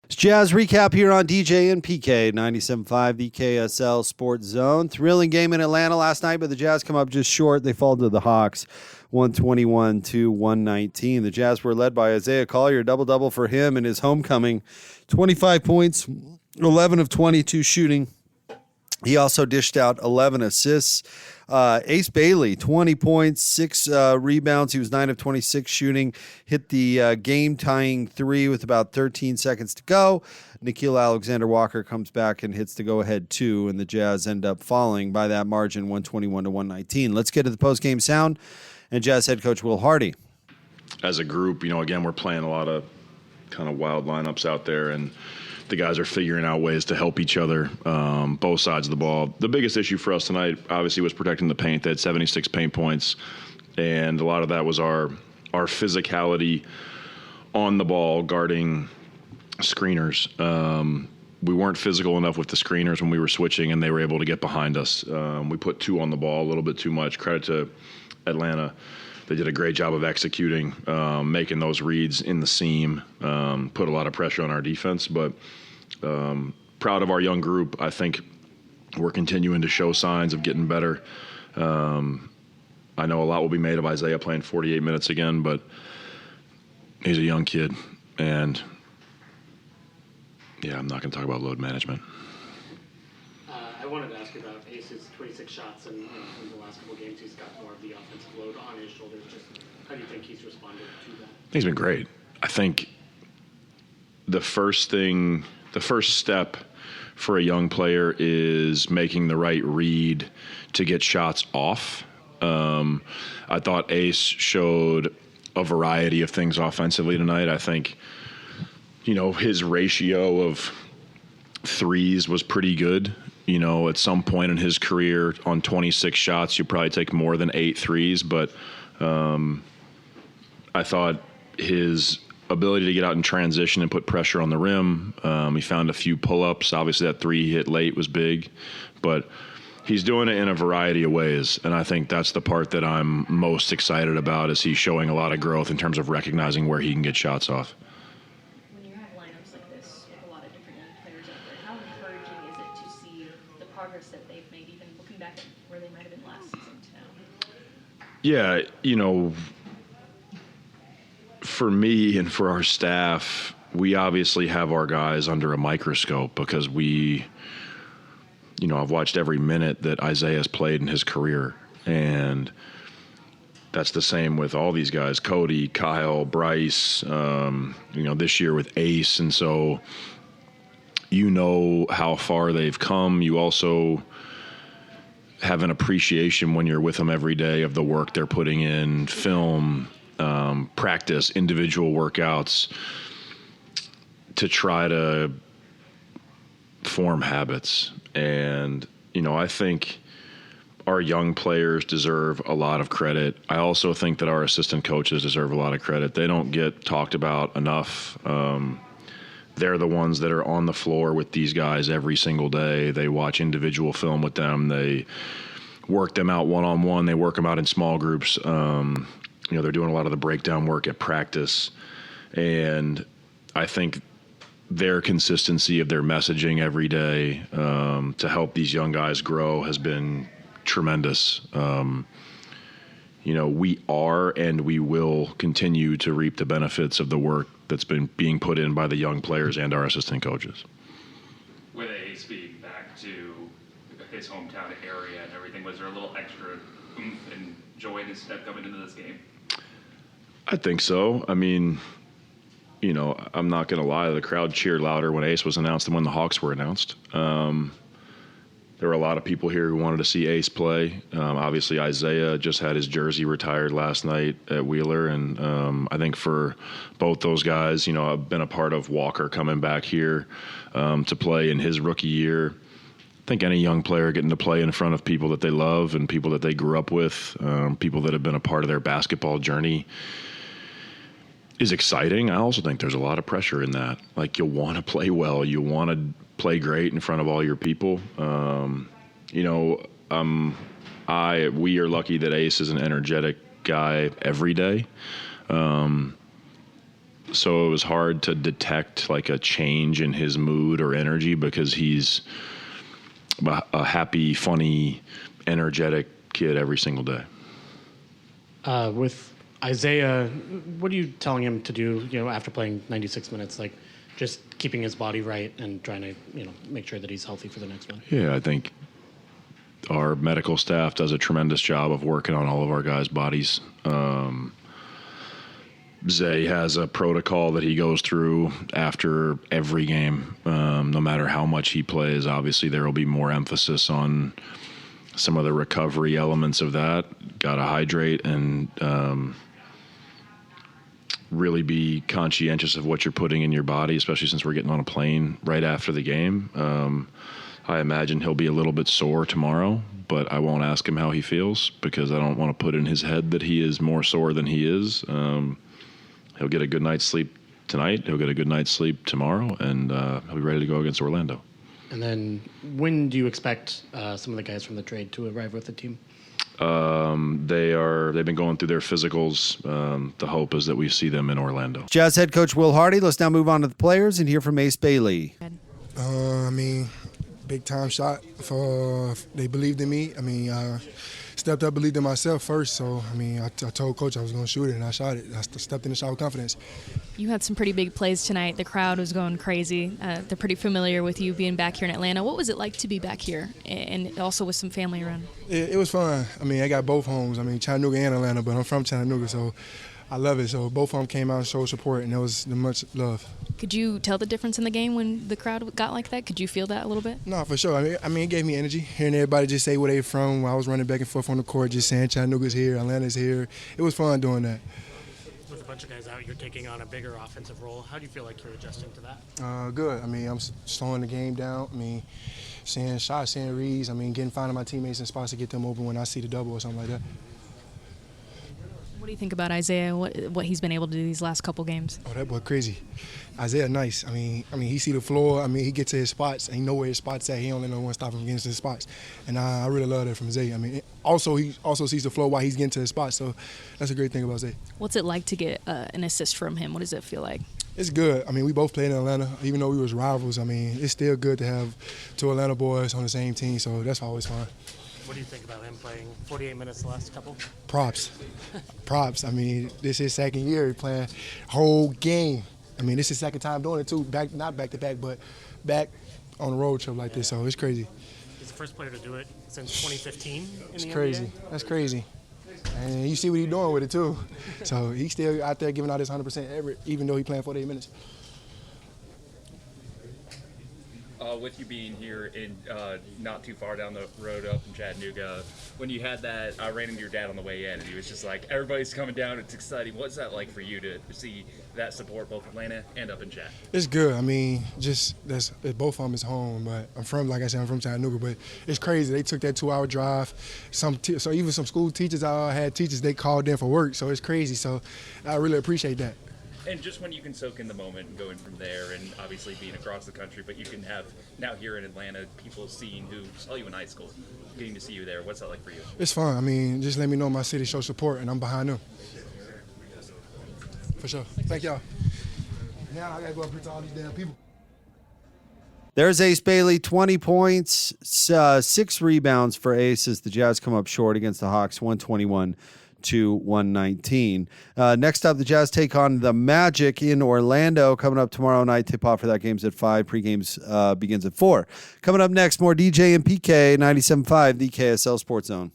It's Jazz recap here on DJ and PK 97.5 the KSL Sports Zone. Thrilling game in Atlanta last night, but the Jazz come up just short. They fall to the Hawks 121-119. The Jazz were led by Isaiah Collier, double-double for him in his homecoming. 25 points, 11 of 22 shooting. He also dished out 11 assists. Ace Bailey, 20 points, 6 rebounds. He was 9 of 26 shooting. Hit the game-tying three with about 13 seconds to go. Nickeil Alexander-Walker comes back and hits the go-ahead two, and the Jazz end up falling by that margin, 121-119. Let's get to the post-game sound and Jazz head coach Will Hardy. As a group, again, we're playing a lot of kind of wild lineups out there, and the guys are figuring out ways to help each other, both sides of the ball. The biggest issue for us tonight, obviously, was protecting the paint. They had 76 paint points, and a lot of that was our physicality on the ball guarding screeners. We weren't physical enough with the screeners when we were switching, and they were able to get behind us. We put 2 on the ball, a little bit too much. Credit to Atlanta. They did a great job of executing, making those reads in the seam, put a lot of pressure on our defense. But proud of our young group. I think we're continuing to show signs of getting better. I know a lot will be made of Isaiah playing 48 minutes again, but he's a young kid. And, yeah, I'm not going to talk about load management. I wanted to ask you about Ace's 26 shots in the last couple games. He's got more of the offensive load on his shoulders. Just how do you think he's responded to that? He's been great. I think the first step for a young player is making the right read to get shots off. I thought Ace showed a variety of things offensively tonight. I think, his ratio of threes was pretty good. At some point in his career, on 26 shots, you probably take more than 8 threes. But I thought his ability to get out in transition and put pressure on the rim, he found a few pull-ups. Obviously, that 3 he hit late was big. But he's doing it in a variety of ways. And I think that's the part that I'm most excited about, is he's showing a lot of growth in terms of recognizing where he can get shots off. Yeah, for me and for our staff, we obviously have our guys under a microscope because I've watched every minute that Isaiah's played in his career. And that's the same with all these guys, Cody, Kyle, Bryce, this year with Ace. And so how far they've come. You also have an appreciation when you're with them every day of the work they're putting in, film, practice, individual workouts, to try to form habits. And, I think our young players deserve a lot of credit. I also think that our assistant coaches deserve a lot of credit. They don't get talked about enough. They're the ones that are on the floor with these guys every single day. They watch individual film with them. They work them out one-on-one. They work them out in small groups. They're doing a lot of the breakdown work at practice. And I think their consistency of their messaging every day to help these young guys grow has been tremendous. We are and we will continue to reap the benefits of the work that's been being put in by the young players and our assistant coaches. With Ace being back to his hometown area and everything, was there a little extra oomph and joy in his step coming into this game? I think so. I mean, I'm not going to lie. The crowd cheered louder when Ace was announced than when the Hawks were announced. There were a lot of people here who wanted to see Ace play. Obviously, Isaiah just had his jersey retired last night at Wheeler. And I think for both those guys, I've been a part of Walker coming back here to play in his rookie year. I think any young player getting to play in front of people that they love and people that they grew up with, people that have been a part of their basketball journey, is exciting. I also think there's a lot of pressure in that. Like, you want to play well. You want to play great in front of all your people. We are lucky that Ace is an energetic guy every day. So it was hard to detect like a change in his mood or energy because he's a happy, funny, energetic kid every single day. With Isaiah, what are you telling him to do, after playing 96 minutes? Like, just keeping his body right and trying to, make sure that he's healthy for the next one? Yeah, I think our medical staff does a tremendous job of working on all of our guys' bodies. Zay has a protocol that he goes through after every game. No matter how much he plays, obviously there will be more emphasis on some of the recovery elements of that. Got to hydrate and really be conscientious of what you're putting in your body, especially since we're getting on a plane right after the game. I imagine he'll be a little bit sore tomorrow, but I won't ask him how he feels because I don't want to put in his head that he is more sore than he is. He'll get a good night's sleep tonight. He'll get a good night's sleep tomorrow, and he'll be ready to go against Orlando. And then when do you expect some of the guys from the trade to arrive with the team? They've been going through their physicals. The hope is that we see them in Orlando. Jazz head coach Will Hardy. Let's now move on to the players and hear from Ace Bailey. Big time shot. They believed in me. Stepped up, believed in myself first. So, I told coach I was going to shoot it, and I shot it. I stepped in the shot with confidence. You had some pretty big plays tonight. The crowd was going crazy. They're pretty familiar with you being back here in Atlanta. What was it like to be back here and also with some family around? It was fun. I got both homes. Chattanooga and Atlanta, but I'm from Chattanooga, so I love it. So both of them came out and showed support, and there was much love. Could you tell the difference in the game when the crowd got like that? Could you feel that a little bit? No, for sure. It gave me energy. Hearing everybody just say where they from while I was running back and forth on the court, just saying Chattanooga's here, Atlanta's here. It was fun doing that. With a bunch of guys out, you're taking on a bigger offensive role. How do you feel like you're adjusting to that? Good. I'm slowing the game down. Seeing shots, seeing reads. Finding my teammates in spots to get them open when I see the double or something like that. What do you think about Isaiah, what he's been able to do these last couple games? Oh, that boy crazy. Isaiah nice. He see the floor. He get to his spots. And he know where his spots at. He don't let no one stop him against his spots. And I really love that from Zay. He also sees the floor while he's getting to his spots. So that's a great thing about Zay. What's it like to get an assist from him? What does it feel like? It's good. We both played in Atlanta. Even though we was rivals, it's still good to have two Atlanta boys on the same team. So that's always fun. What do you think about him playing 48 minutes the last couple? Props. This is his second year playing whole game. This is his second time doing it too. Not back to back, but back on a road trip like this. So it's crazy. He's the first player to do it since 2015 in the crazy. NBA. That's crazy. And you see what he's doing with it too. So he's still out there giving out his 100% effort, even though he's playing 48 minutes. With you being here in not too far down the road up in Chattanooga, when you had that, I ran into your dad on the way in, and he was just like, everybody's coming down, it's exciting. What's that like for you to see that support both Atlanta and up in Chat? It's good. Both of them is home, but I'm from Chattanooga, but it's crazy. They took that 2-hour drive. So even some school teachers, I had teachers, they called in for work, so it's crazy. So I really appreciate that. And just when you can soak in the moment and going from there, and obviously being across the country, but you can have now here in Atlanta people seeing who saw you in high school, getting to see you there. What's that like for you? It's fun. Just let me know my city shows support, and I'm behind them. For sure. Thank y'all. Now I got to go up here to all these damn people. There's Ace Bailey, 20 points, 6 rebounds for Ace as the Jazz come up short against the Hawks, 121-119. Next up, the Jazz take on the Magic in Orlando. Coming up tomorrow night, tip-off for that game's at 5. Pre-games begins at 4. Coming up next, more DJ and PK, 97.5, the KSL Sports Zone.